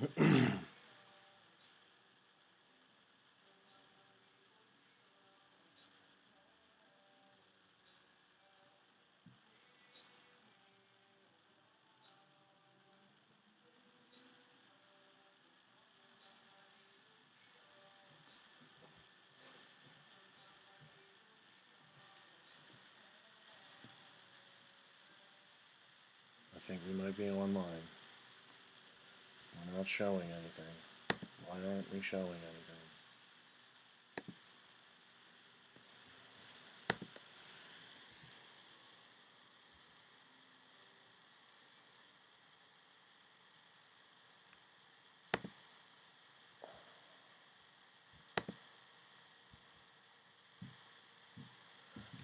I think we might be online. We're not showing anything. Why aren't we showing anything?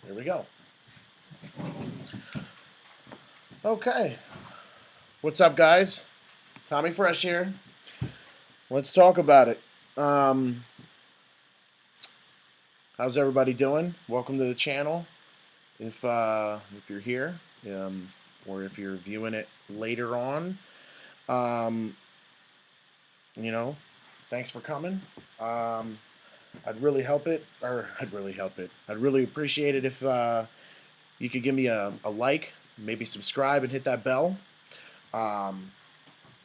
Here we go. Okay. What's up, guys? TommyFresh here. Let's talk about it. How's everybody doing? Welcome to the channel. If you're here, or if you're viewing it later on, um, you know, thanks for coming. I'd really help it, or I'd really help it. I'd really appreciate it if you could give me a like, maybe subscribe and hit that bell. Um,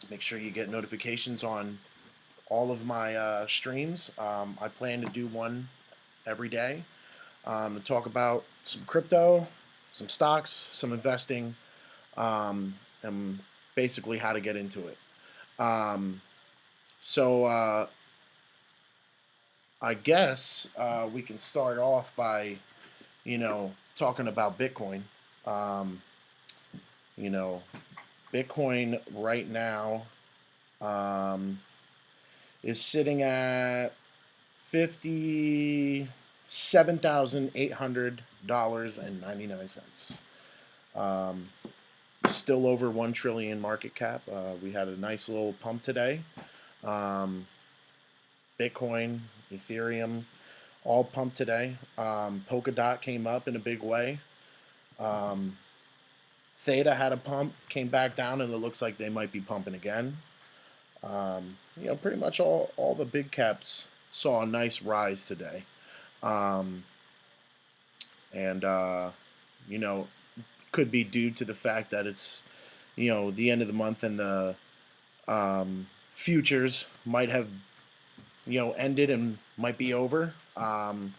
Make sure you get notifications on all of my streams. I plan to do one every day to talk about some crypto, some stocks, some investing, and basically how to get into it. Um, so I guess we can start off by, talking about Bitcoin. Um, you know, Bitcoin right now um, is sitting at $57,800.99. Um, Still over 1 trillion market cap. We had a nice little pump today. Um, Bitcoin, Ethereum, all pumped today. Polkadot came up in a big way. Um, Theta had a pump, came back down, and it looks like they might be pumping again. Pretty much all the big caps saw a nice rise today. Um, and, could be due to the fact that it's, the end of the month and the futures might have, ended and might be over. And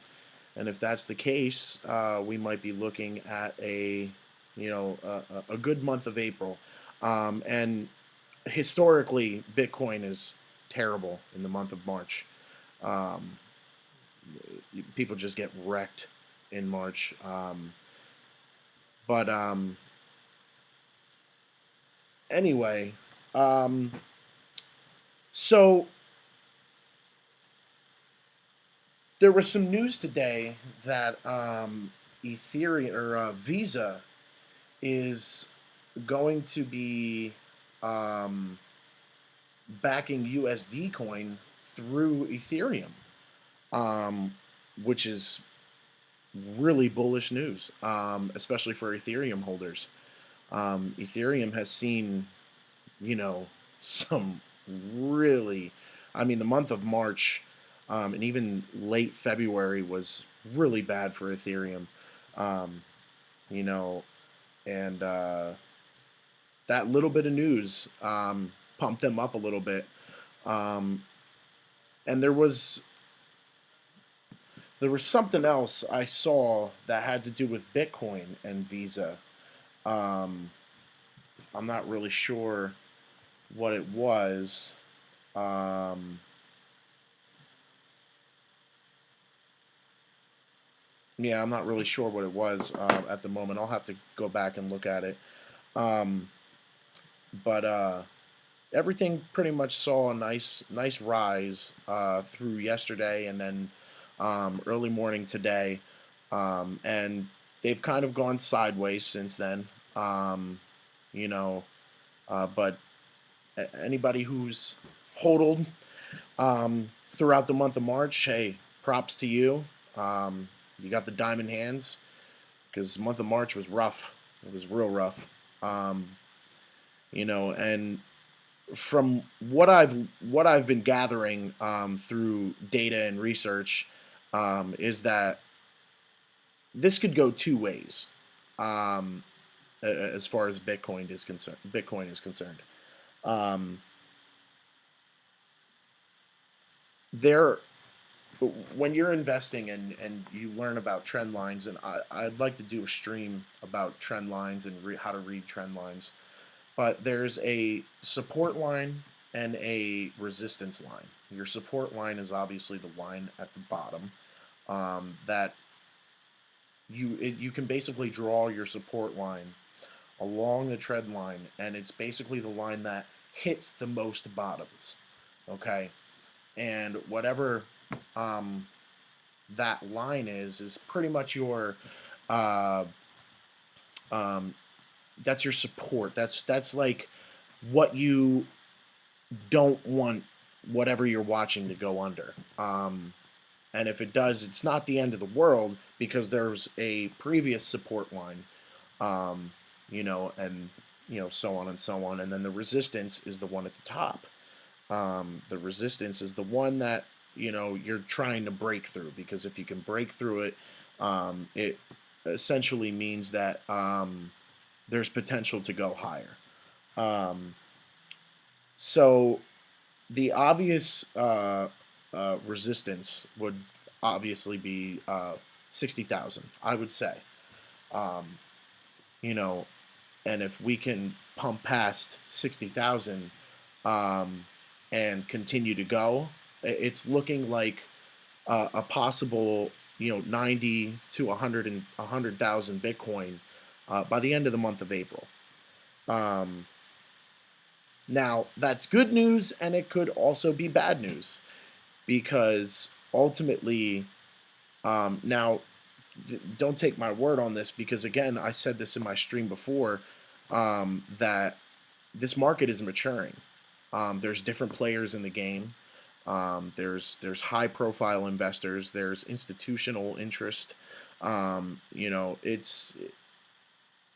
if that's the case, we might be looking at a good month of April. And historically, Bitcoin is terrible in the month of March. Um, People just get wrecked in March. But anyway, um, so there was some news today that Ethereum or Visa is going to be um, backing USD coin through Ethereum, um, which is really bullish news, especially for Ethereum holders. Ethereum has seen, some really, the month of March and even late February was really bad for Ethereum. Um, you know, and that little bit of news pumped them up a little bit. Um, and there was something else I saw that had to do with Bitcoin and Visa. Um, I'm not really sure what it was. Um, yeah, I'm not really sure what it was at the moment. I'll have to go back and look at it. Um, but everything pretty much saw a nice rise through yesterday and then early morning today, and they've kind of gone sideways since then. Um, you know, but anybody who's hodled throughout the month of March, hey, props to you. You got the diamond hands because the month of March was rough. It was real rough. And from what I've been gathering through data and research, is that this could go two ways, um, as far as Bitcoin is concerned. Um, there, when you're investing and you learn about trend lines, and I'd like to do a stream about trend lines and how to read trend lines. But there's a support line and a resistance line. Your support line is obviously the line at the bottom, that you can basically draw your support line along the trend line, and it's basically the line that hits the most bottoms. Okay, and whatever um, that line is pretty much your uh, um, that's your support. That's like what you don't want whatever you're watching to go under. And if it does, it's not the end of the world because there's a previous support line, um, and so on and so on. And then the resistance is the one at the top. The resistance is the one that you're trying to break through, because if you can break through it, it essentially means that there's potential to go higher. Um, so the obvious resistance would obviously be 60,000, I would say. Um, you know, and if we can pump past 60,000 um, and continue to go, it's looking like a possible 90 to 100,000 Bitcoin by the end of the month of April. Um, Now, that's good news, and it could also be bad news, because ultimately, now, don't take my word on this, because again, I said this in my stream before, that this market is maturing. There's different players in the game. There's high profile investors. There's institutional interest.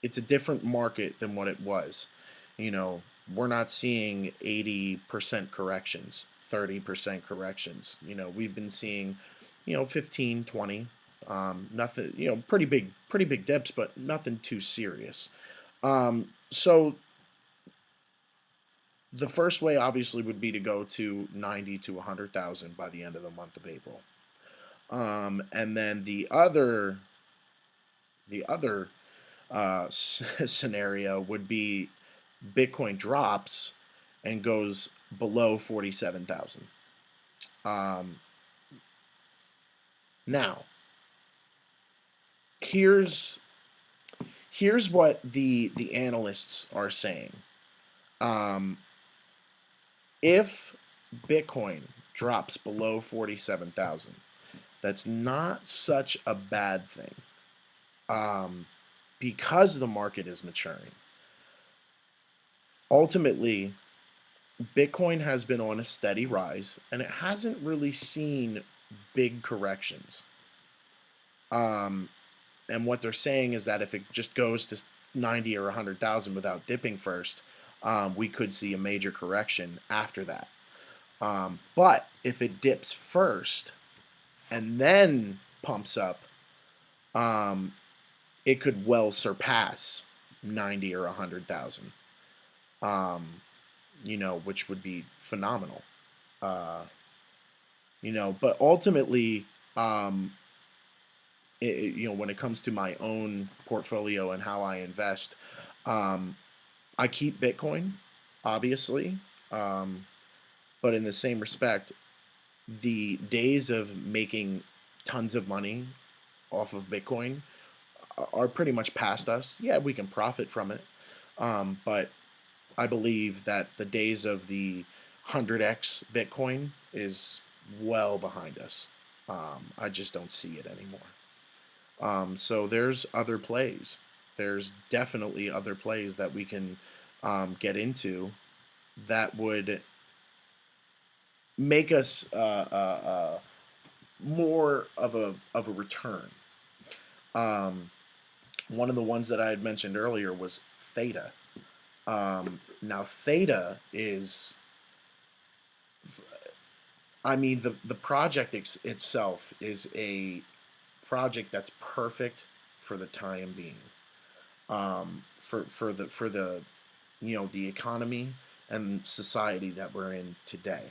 It's a different market than what it was. You know, we're not seeing 80% corrections, 30% corrections. We've been seeing, 15, 20, nothing, pretty big dips, but nothing too serious. So the first way obviously would be to go to 90 to 100,000 by the end of the month of April. And then the other scenario would be Bitcoin drops and goes below 47,000. Um, Now, here's what the analysts are saying. Um, if Bitcoin drops below 47,000, that's not such a bad thing, um, because the market is maturing. Ultimately, Bitcoin has been on a steady rise, and it hasn't really seen big corrections. Um, and what they're saying is that if it just goes to 90 or 100,000 without dipping first, we could see a major correction after that. But if it dips first and then pumps up, um, it could well surpass 90 or 100,000, which would be phenomenal. Uh, but ultimately, um, when it comes to my own portfolio and how I invest, um, I keep Bitcoin, obviously, um, but in the same respect, the days of making tons of money off of Bitcoin are pretty much past us. Yeah, we can profit from it, but I believe that the days of the 100x Bitcoin is well behind us. I just don't see it anymore. So there's other plays. There's definitely other plays that we can get into that would make us more of a return. Um, One of the ones that I had mentioned earlier was theta. Now Theta is, I mean, the project itself is a project that's perfect for the time being. For the the economy and society that we're in today.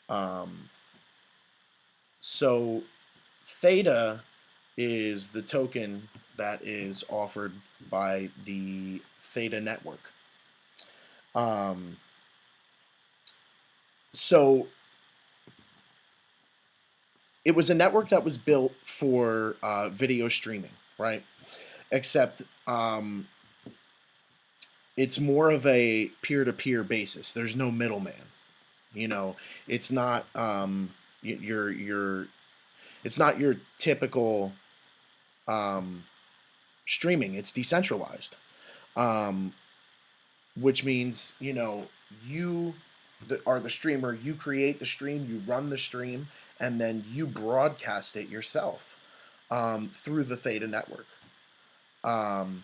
Um, so Theta is the token that is offered by the Theta network. Um, so it was a network that was built for video streaming, right? Except it's more of a peer-to-peer basis. There's no middleman. You know, it's not your it's not your typical um, streaming. It's decentralized, um, which means you are the streamer. You create the stream, you run the stream, and then you broadcast it yourself through the Theta network. Um,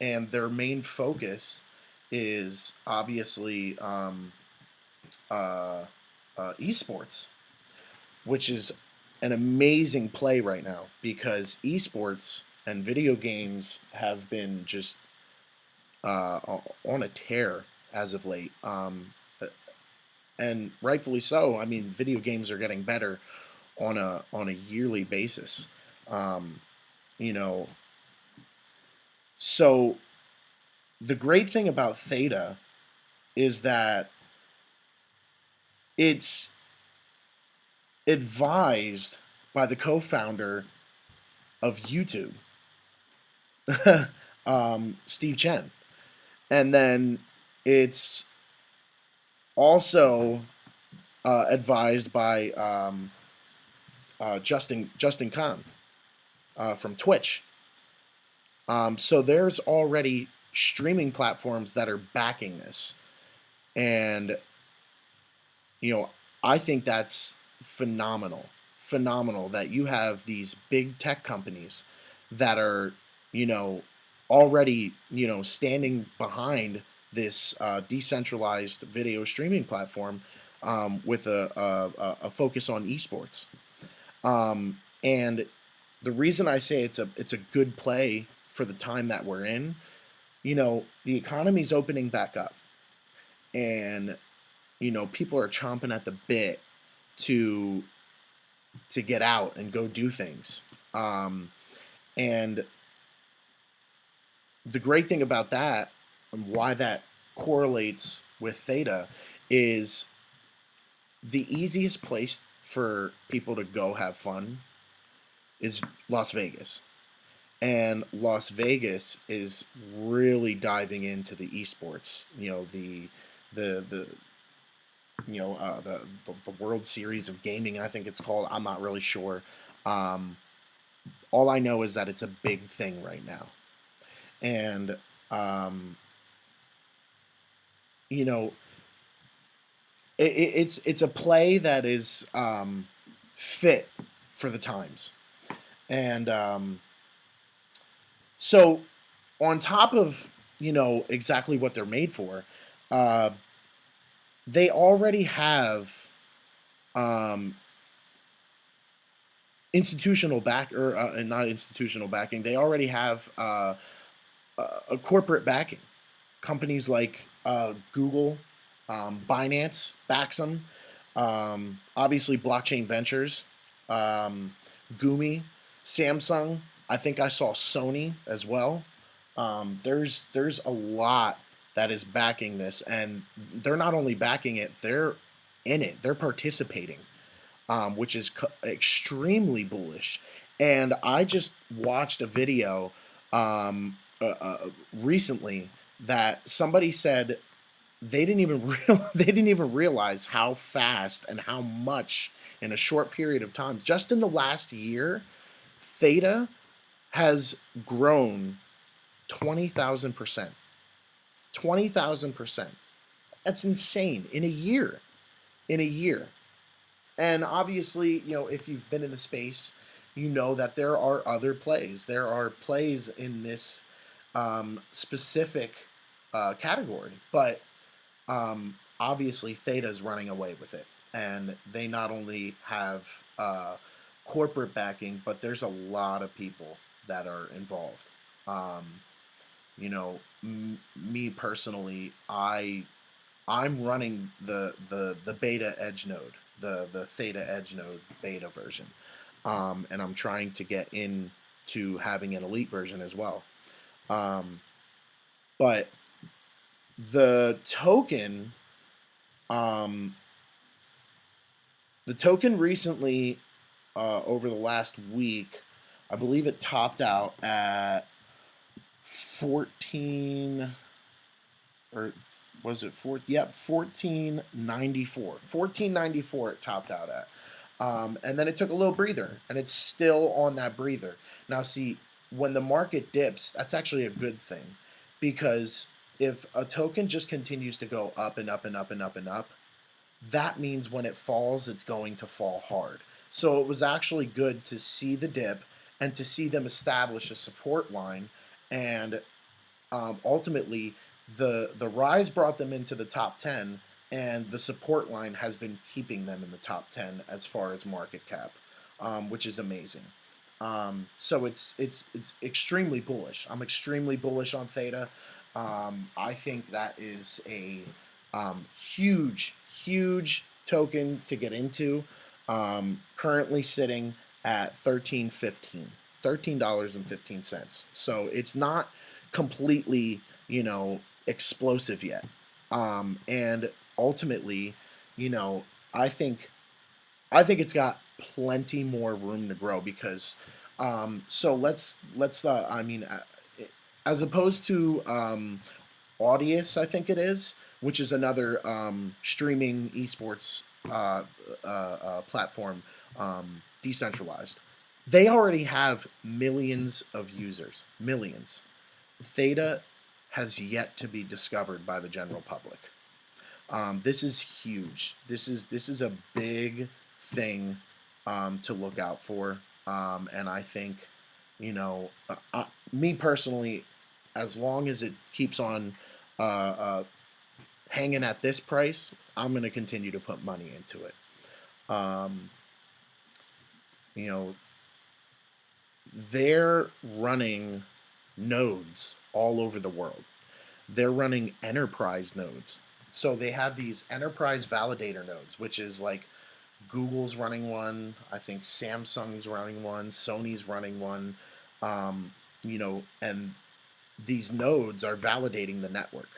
and their main focus is obviously uh, esports, which is an amazing play right now because esports and video games have been just on a tear as of late, and rightfully so. I mean, video games are getting better on a yearly basis. Um, you know, so the great thing about Theta is that it's advised by the co-founder of YouTube, Steve Chen, and then it's also advised by Justin Khan from Twitch. So there's already streaming platforms that are backing this, and you know I think that's phenomenal. Phenomenal that you have these big tech companies that are already standing behind this decentralized video streaming platform with a focus on esports. And the reason I say it's a good play for the time that we're in, the economy's opening back up, and people are chomping at the bit to get out and go do things. And the great thing about that and why that correlates with Theta is the easiest place for people to go have fun is Las Vegas. And Las Vegas is really diving into the esports. The the World Series of Gaming, I think it's called. I'm not really sure. Um, all I know is that it's a big thing right now, and um, you know, it's a play that is fit for the times, and so on top of exactly what they're made for, uh, they already have um, institutional back or not institutional backing. They already have a corporate backing. Companies like Google, Binance backs them. Obviously, Blockchain Ventures, um, Gumi, Samsung. I think I saw Sony as well. There's a lot that is backing this, and they're not only backing it, they're in it. They're participating, which is extremely bullish. And I just watched a video recently that somebody said they didn't even realize how fast and how much in a short period of time, just in the last year, Theta has grown 20,000%. 20,000%. That's insane in a year. In a year. And obviously, if you've been in the space, you know that there are other plays. There are plays in this specific category, but obviously Theta is running away with it, and they not only have corporate backing, but there's a lot of people that are involved. Um, me personally, I'm running the beta edge node, the Theta edge node beta version, and I'm trying to get into having an elite version as well. Um, but the token, um, the token recently, over the last week, I believe it topped out at 14, or was it 4? Yep, 1494. 1494 it topped out at. And then it took a little breather, and it's still on that breather. Now, see, when the market dips, that's actually a good thing, because if a token just continues to go up and up and up and up and up, that means when it falls, it's going to fall hard. So it was actually good to see the dip and to see them establish a support line, and ultimately the rise brought them into the top 10, and the support line has been keeping them in the top 10 as far as market cap, which is amazing. So it's extremely bullish. I'm extremely bullish on Theta. I think that is a huge token to get into. Currently sitting at $13.15. So it's not completely, explosive yet. And ultimately, you know, I think I think it's got plenty more room to grow, because so let's I mean, as opposed to Audius, I think it is, which is another streaming esports platform, decentralized. They already have millions of users, millions. Theta has yet to be discovered by the general public. This is huge. This is a big thing to look out for, and I think, me personally, as long as it keeps on hanging at this price, I'm going to continue to put money into it. Um, you know, they're running nodes all over the world. They're running enterprise nodes. So they have these enterprise validator nodes, which is like Google's running one. I think Samsung's running one. Sony's running one. And these nodes are validating the network.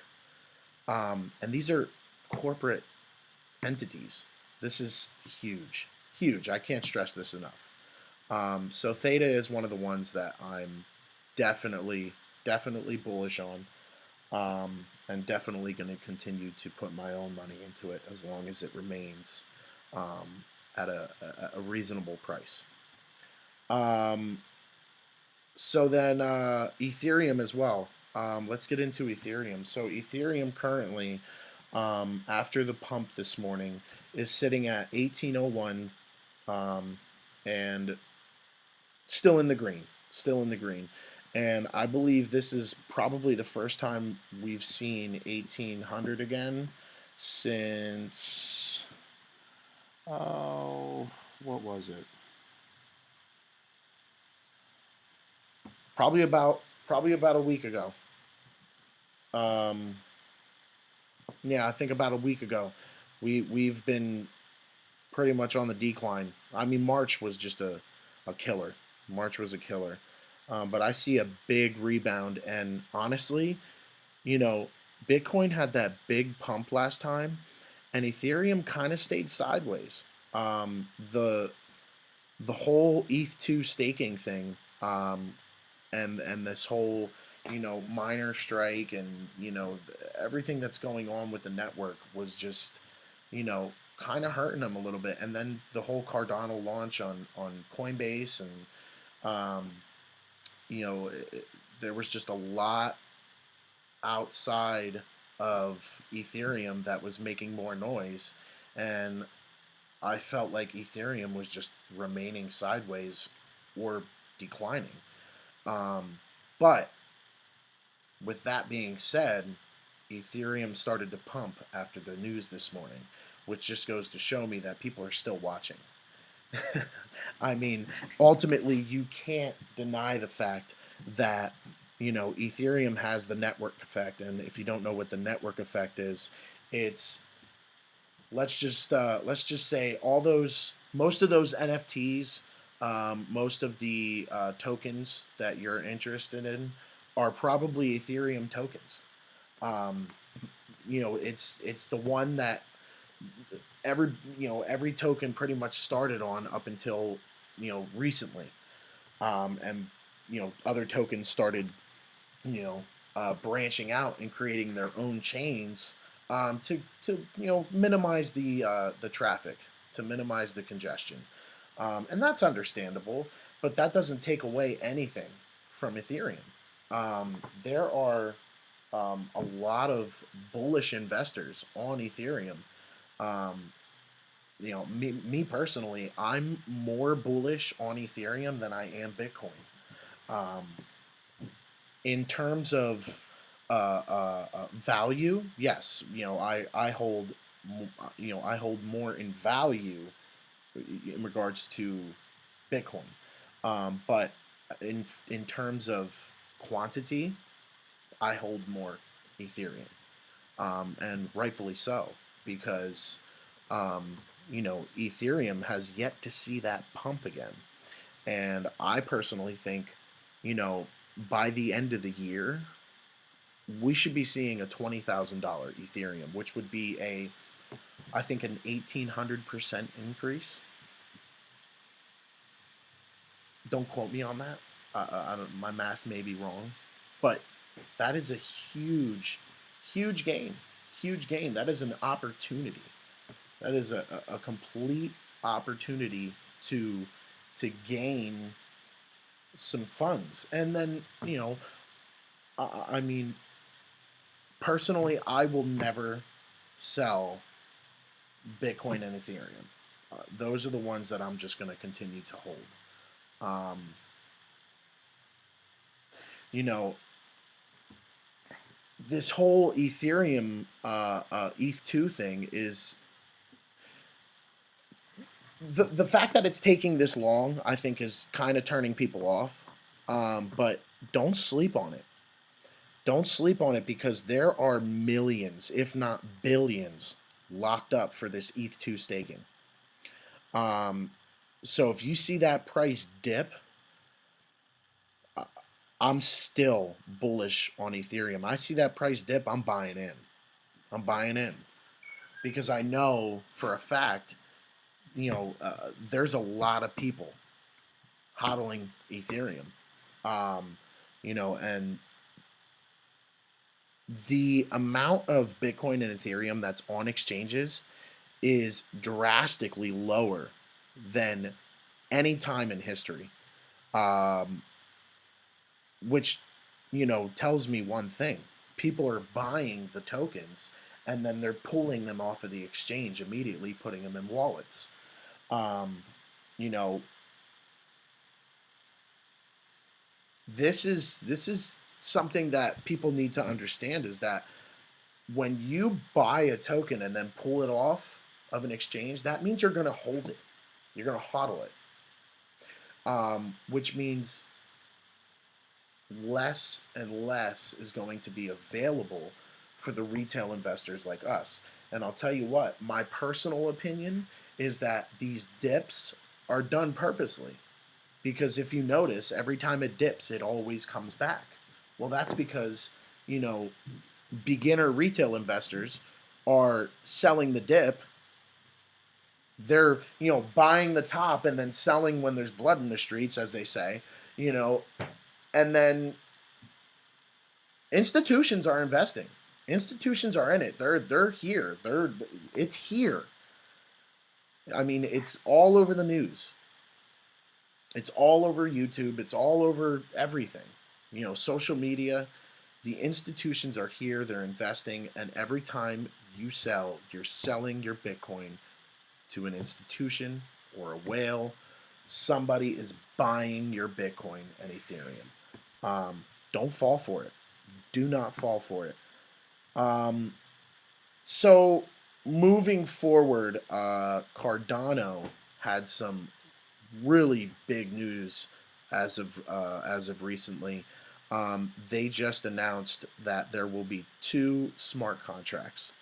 And these are corporate entities. This is huge, huge. I can't stress this enough. So Theta is one of the ones that I'm definitely bullish on, and definitely going to continue to put my own money into it as long as it remains at a reasonable price. So then Ethereum as well. Let's get into Ethereum. So Ethereum currently, after the pump this morning, is sitting at 1801, and still in the green. Still in the green. And I believe this is probably the first time we've seen 1800 again since, oh, what was it? Probably about a week ago. Um, yeah, I think about a week ago. We've been pretty much on the decline. I mean, March was just a killer. March was a killer. But I see a big rebound, and honestly, you know, Bitcoin had that big pump last time, and Ethereum kind of stayed sideways. The whole ETH2 staking thing, and this whole, miner strike, and everything that's going on with the network was just, kind of hurting them a little bit. And then the whole Cardano launch on Coinbase, and um, there was just a lot outside of Ethereum that was making more noise, and I felt like Ethereum was just remaining sideways or declining. But with that being said, Ethereum started to pump after the news this morning, which just goes to show me that people are still watching. I mean, ultimately, you can't deny the fact that Ethereum has the network effect, and if you don't know what the network effect is, it's let's just say all those most of those NFTs, most of the tokens that you're interested in are probably Ethereum tokens. Um, it's the one that every token pretty much started on up until recently, and other tokens started you know branching out and creating their own chains, to minimize the traffic, to minimize the congestion, and that's understandable. But that doesn't take away anything from Ethereum. There are a lot of bullish investors on Ethereum. Um, me personally, I'm more bullish on Ethereum than I am Bitcoin. Um, in terms of value, yes, I hold more in value in regards to Bitcoin, but in terms of quantity, I hold more Ethereum, and rightfully so, because Ethereum has yet to see that pump again. And I personally think, you know, by the end of the year, we should be seeing a $20,000 Ethereum, which would be I think, an 1,800% increase. Don't quote me on that. I don't, my math may be wrong, but that is a huge, huge gain. Huge gain. That is an opportunity. That is a complete opportunity to gain some funds. And then, I mean, personally, I will never sell Bitcoin and Ethereum. Those are the ones that I'm just going to continue to hold. Um, you know, this whole Ethereum ETH2 thing is the fact that it's taking this long, I think, is kind of turning people off. But don't sleep on it. Don't sleep on it, because there are millions, if not billions, locked up for this ETH2 staking. Um, so if you see that price dip, I'm still bullish on Ethereum. I see that price dip, I'm buying in. I'm buying in, because I know for a fact, there's a lot of people hodling Ethereum. Um, and the amount of Bitcoin and Ethereum that's on exchanges is drastically lower than any time in history. Um, which tells me one thing: people are buying the tokens, and then they're pulling them off of the exchange immediately, putting them in wallets. um, you know this is something that people need to understand, is that when you buy a token and then pull it off of an exchange, that means you're going to hold it, you're going to hodl it, which means less and less is going to be available for the retail investors like us. And I'll tell you what, my personal opinion is that these dips are done purposely. Because if you notice, every time it dips, it always comes back. Well, that's because, you know, beginner retail investors are selling the dip. They're, buying the top and then selling when there's blood in the streets, as they say, you know, and then institutions are investing. Institutions are in it. They're here. It's here. I mean, it's all over the news. It's all over YouTube. It's all over everything. Social media. The institutions are here. They're investing, and every time you sell, you're selling your Bitcoin to an institution or a whale. Somebody is buying your Bitcoin and Ethereum. Don't fall for it. Do not fall for it. So moving forward, Cardano had some really big news as of recently. They just announced that there will be two smart contracts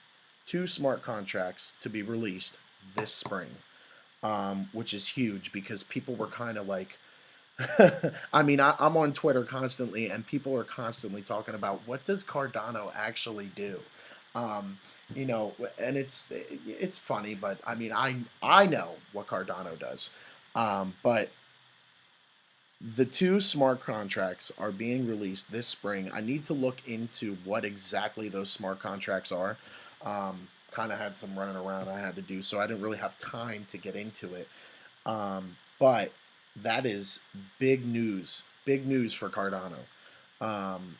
to be released this spring, which is huge because people were kind of like, I mean, I'm on Twitter constantly, and people are constantly talking about what does Cardano actually do. Um, and it's funny, but I mean, I know what Cardano does, but the two smart contracts are being released this spring. I need to look into what exactly those smart contracts are. Kind of had some running around I had to do, so I didn't really have time to get into it. But that is big news for Cardano. Um,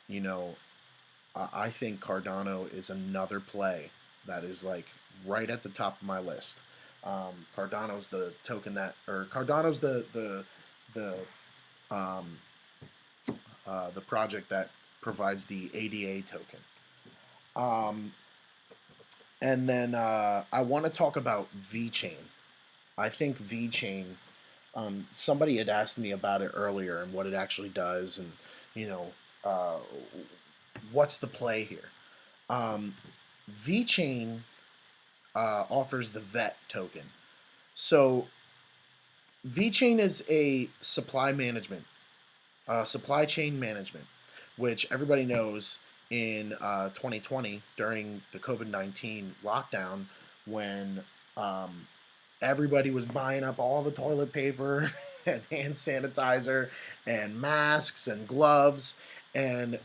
you know, I think Cardano is another play that is like right at the top of my list. Cardano's the token that, or Cardano's the um, the project that provides the ADA token. Um, and then I want to talk about VeChain. I think VeChain. Somebody had asked me about it earlier and what it actually does, and you know, uh, what's the play here. Um, VeChain offers the VET token. So VeChain is a supply chain management, which everybody knows in 2020 during the COVID-19 lockdown when um, everybody was buying up all the toilet paper and hand sanitizer and masks and gloves. And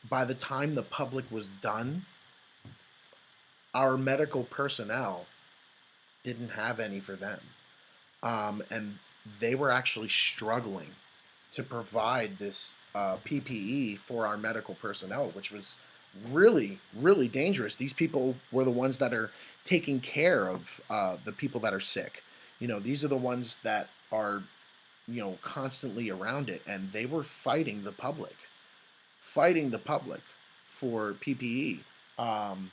by the time the public was done, our medical personnel didn't have any for them. And they were actually struggling to provide this PPE for our medical personnel, which was really, really dangerous. These people were the ones that are taking care of the people that are sick. These are the ones that are, constantly around it, and they were fighting the public for PPE, um,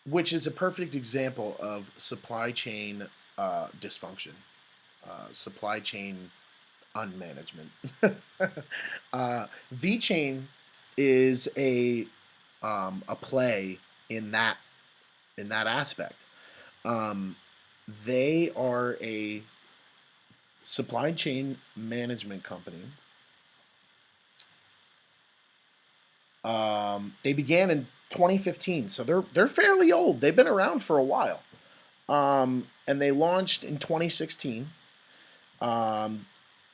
which is a perfect example of supply chain dysfunction, supply chain unmanagement. VeChain is a play in that aspect. Um, they are a supply chain management company. They began in 2015, so they're fairly old. They've been around for a while, and they launched in 2016. Um,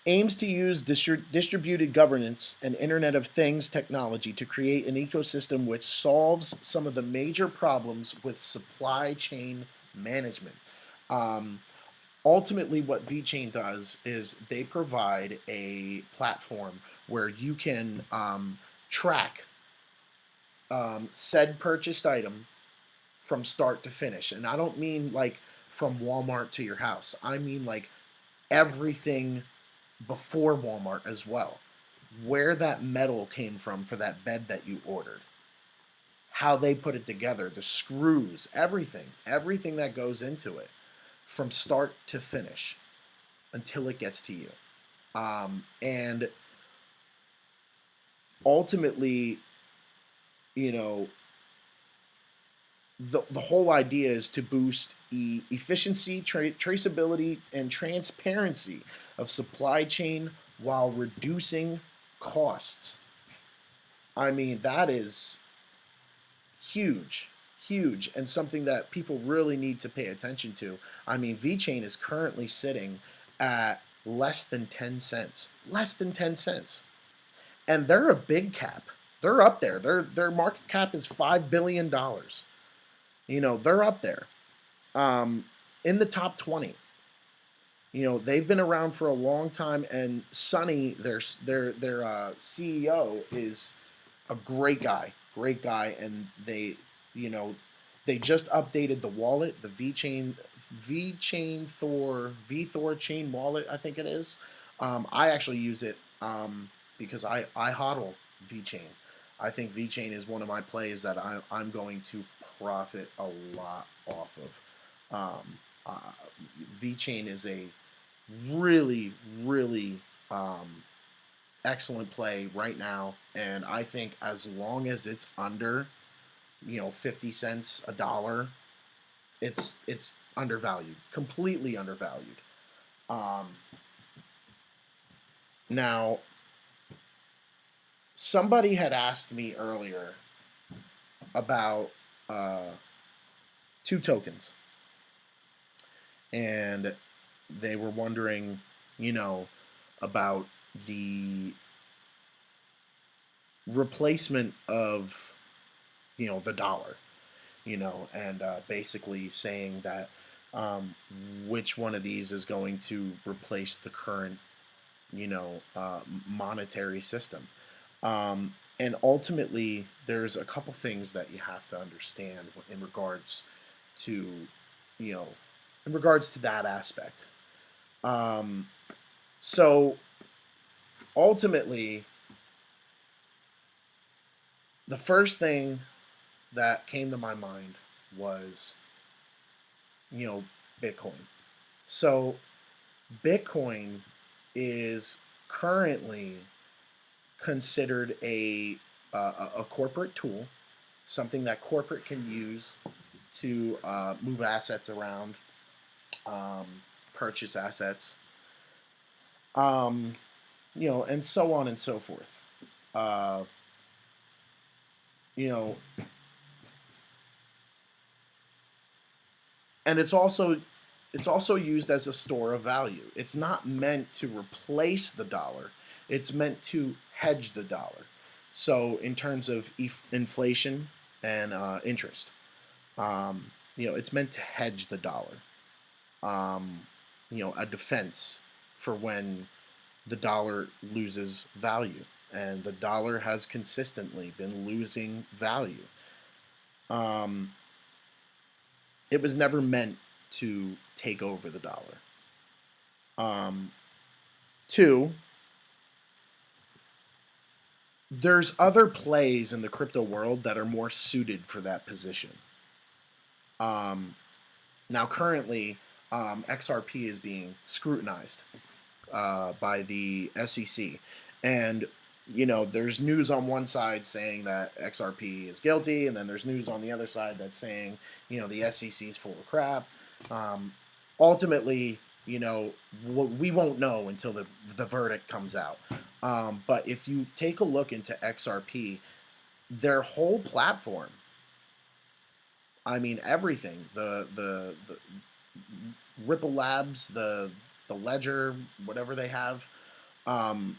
Aims to use distributed governance and Internet of Things technology to create an ecosystem which solves some of the major problems with supply chain management. Um, Ultimately, what VeChain does is they provide a platform where you can track said purchased item from start to finish. And I don't mean like from Walmart to your house, I mean like everything before Walmart as well. Where that metal came from for that bed that you ordered, how they put it together, the screws, everything that goes into it from start to finish until it gets to you. And ultimately, you know, the whole idea is to boost efficiency, traceability, and transparency of supply chain while reducing costs. I mean, that is huge, huge, and something that people really need to pay attention to. I mean, VeChain is currently sitting at less than 10 cents, and they're a big cap. They're up there. Their market cap is $5 billion. They're up there, in the top 20. They've been around for a long time, and Sonny, their CEO, is a great guy, and you know, they just updated the wallet, the VeChain Thor VThor chain wallet, I think it is. I actually use it because I hodl VeChain. I think VeChain is one of my plays that I'm going to profit a lot off of. VeChain is a really, really excellent play right now, and I think as long as it's under, 50 cents, a dollar, it's undervalued, completely undervalued. Um, Now, somebody had asked me earlier about uh, two tokens, and they were wondering, you know, about the replacement of, the dollar, and basically saying that um, which one of these is going to replace the current, monetary system. And ultimately, there's a couple things that you have to understand in regards to, you know, in regards to that aspect. Um, so ultimately, the first thing that came to my mind was, you know, Bitcoin. So Bitcoin is currently considered a corporate tool, something that corporate can use to move assets around, um, purchase assets, um, and so on and so forth. Uh, you know, and it's also used as a store of value. It's not meant to replace the dollar. It's meant to hedge the dollar. So in terms of inflation and interest, it's meant to hedge the dollar. Um, a defense for when the dollar loses value, and the dollar has consistently been losing value. Um, it was never meant to take over the dollar. Um, Two, there's other plays in the crypto world that are more suited for that position. Um, Now, currently, XRP is being scrutinized by the SEC, and there's news on one side saying that XRP is guilty, and then there's news on the other side that's saying the SEC is full of crap. Um, Ultimately, we won't know until the verdict comes out. But if you take a look into XRP, their whole platform, I mean everything, the Ripple Labs, the ledger, whatever they have, um,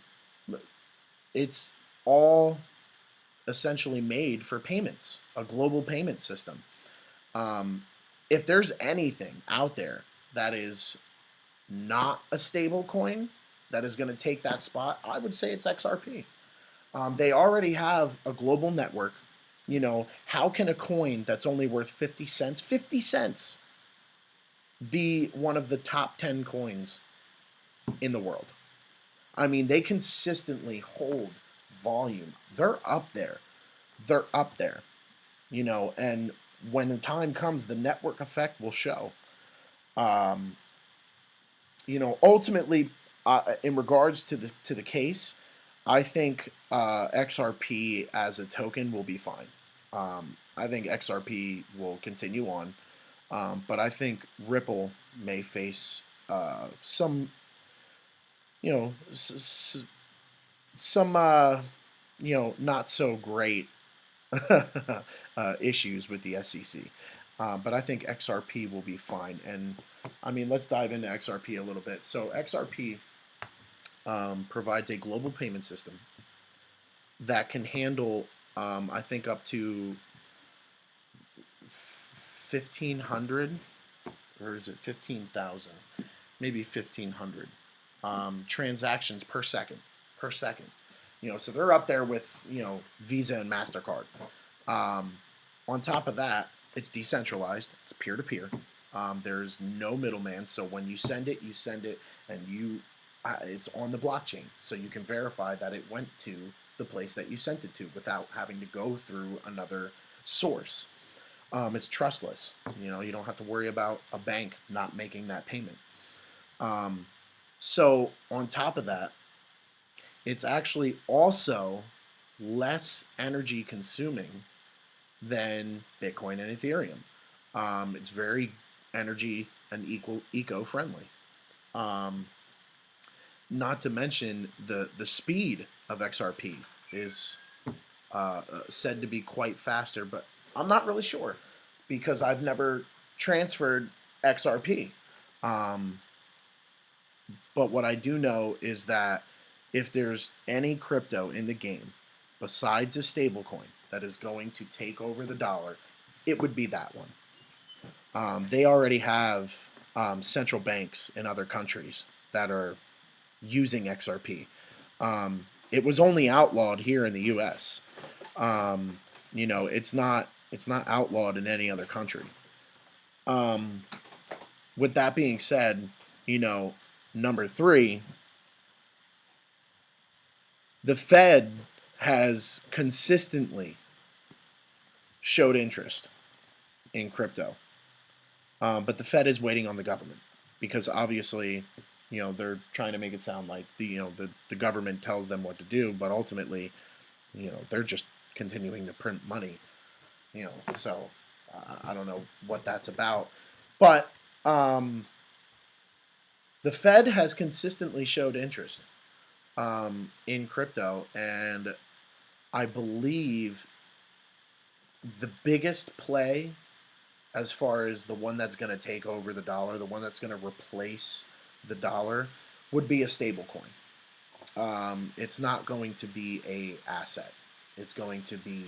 it's all essentially made for payments, a global payment system. Um, if there's anything out there that is not a stable coin that is going to take that spot, I would say it's XRP. They already have a global network. How can a coin that's only worth 50 cents, be one of the top 10 coins in the world? I mean, they consistently hold volume. They're up there. They're up there, and when the time comes, the network effect will show. Um, Ultimately, in regards to the case, I think XRP as a token will be fine. I think XRP will continue on, but I think Ripple may face some, some not so great issues with the SEC. But I think XRP will be fine. And I mean, let's dive into XRP a little bit. So XRP provides a global payment system that can handle, I think, up to 1,500, or is it 15,000? Maybe 1,500 transactions per second. Per second. So they're up there with Visa and MasterCard. On top of that, it's decentralized. It's peer to peer. There's no middleman. So when you send it, and it's on the blockchain, so you can verify that it went to the place that you sent it to without having to go through another source. It's trustless. You know, you don't have to worry about a bank not making that payment. Um, so on top of that, it's actually also less energy consuming than Bitcoin and Ethereum. It's very energy and eco friendly. Um, Not to mention the speed of XRP is said to be quite faster, but I'm not really sure because I've never transferred XRP. Um, but what I do know is that if there's any crypto in the game besides a stablecoin that is going to take over the dollar, it would be that one. They already have central banks in other countries that are using XRP. It was only outlawed here in the U.S. Um, you know, it's not outlawed in any other country. Um, with that being said, you know, number three, the Fed has consistently showed interest in crypto, but the Fed is waiting on the government because obviously, you know, they're trying to make it sound like the government tells them what to do, but ultimately, you know, they're just continuing to print money. You know, so I don't know what that's about, but um, the Fed has consistently showed interest in crypto, and I believe the biggest play, as far as the one that's going to take over the dollar, the one that's going to replace the dollar, would be a stable coin. It's not going to be a asset. It's going to be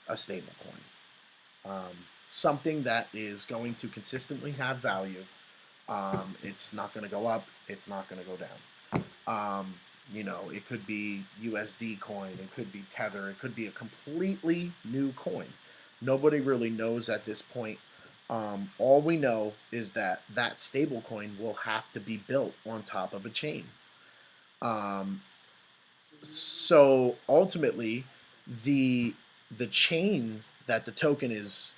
a stable coin. Something that is going to consistently have value. It's not going to go up. It's not going to go down. You know, it could be USD coin. It could be Tether. It could be a completely new coin. Nobody really knows at this point. All we know is that that stable coin will have to be built on top of a chain. Um, so ultimately, the the chain that the token is,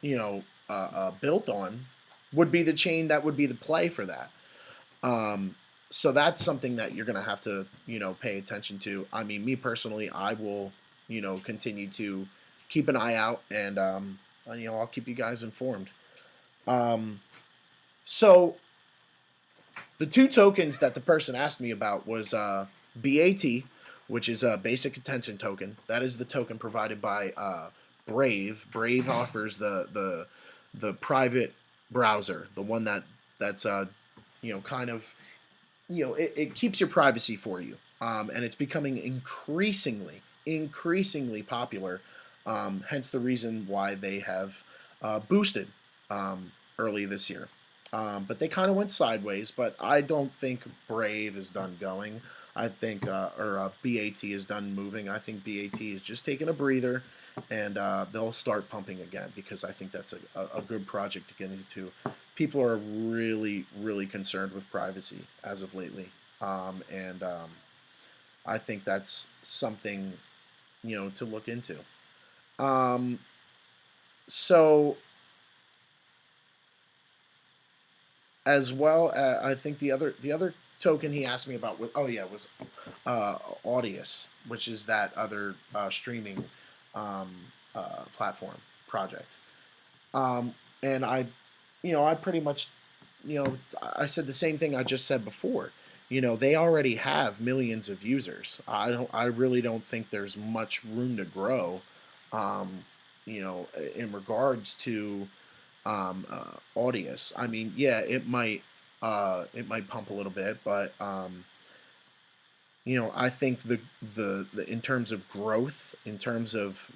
built on, would be the chain that would be the play for that. Um, so that's something that you're going to have to, pay attention to. I mean, me personally, I will, continue to keep an eye out, and I'll keep you guys informed. Um, so the two tokens that the person asked me about was BAT, which is a basic attention token. That is the token provided by Brave. Brave offers the private browser, the one that's kind of, it keeps your privacy for you, and it's becoming increasingly popular. Hence the reason why they have boosted early this year. But they kind of went sideways. But I don't think Brave is done going. I think, BAT is done moving. I think BAT is just taking a breather, and they'll start pumping again because I think that's a good project to get into. People are really, really concerned with privacy as of lately, and I think that's something to look into. Um, so as well, I think the other token he asked me about was Audius, which is that other streaming um, platform project. Um, and I pretty much, I said the same thing I just said before. They already have millions of users. I really don't think there's much room to grow. Um, in regards to Audius. I mean, yeah, it might pump a little bit, but I think the in terms of growth, in terms of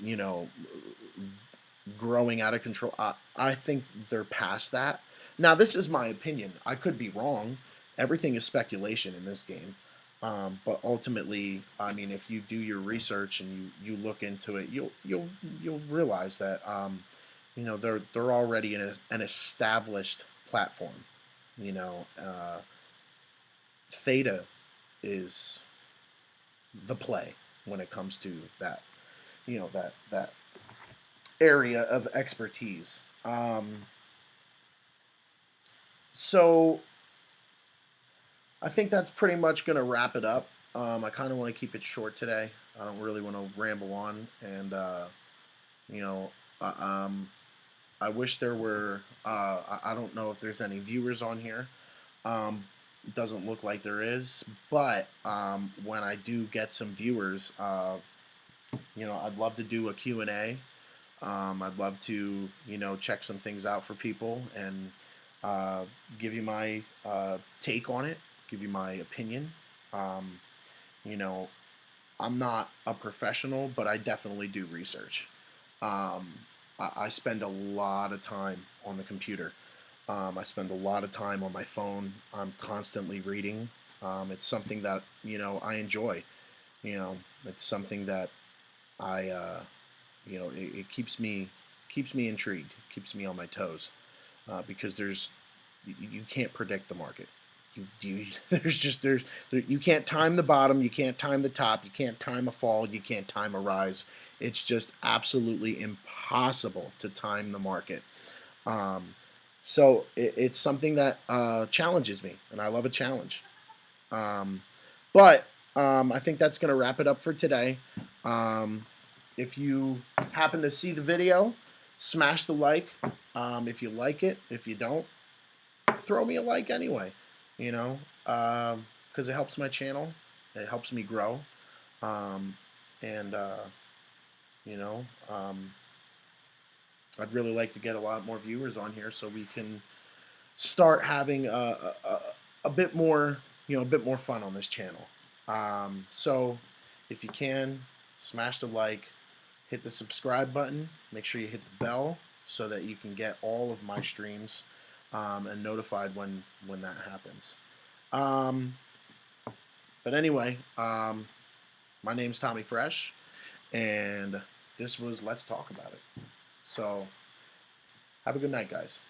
growing out of control, I think they're past that. Now, this is my opinion. I could be wrong. Everything is speculation in this game. But ultimately, I mean, if you do your research and you look into it, you'll realize that they're already in an established platform. You know, Theta is the play. when it comes to that, that area of expertise. So I think that's pretty much going to wrap it up. I kind of want to keep it short today. I don't really want to ramble on, and you know, uh, um, I wish there were. I don't know if there's any viewers on here. Um, it doesn't look like there is, but when I do get some viewers, I'd love to do a Q&A. I'd love to, check some things out for people and uh, give you my take on it, give you my opinion. Um, you know, I'm not a professional, but I definitely do research. Um, I spend a lot of time on the computer. I spend a lot of time on my phone. I'm constantly reading. It's something that I enjoy. It's something that it keeps me intrigued, keeps me on my toes, because you can't predict the market. You can't time the bottom, you can't time the top, you can't time a fall, you can't time a rise. It's just absolutely impossible to time the market. Um, it's something that challenges me, and I love a challenge. Um, but I think that's going to wrap it up for today. Um, if you happen to see the video, smash the like. If you like it, if you don't, throw me a like anyway. You know, because it helps my channel, it helps me grow, um, and you know, um, I'd really like to get a lot more viewers on here so we can start having a bit more, a bit more fun on this channel. So if you can, smash the like, hit the subscribe button, make sure you hit the bell so that you can get all of my streams and notified when that happens. Um, but anyway, my name's TommyFresh, and this was Let's Talk About It. So have a good night, guys.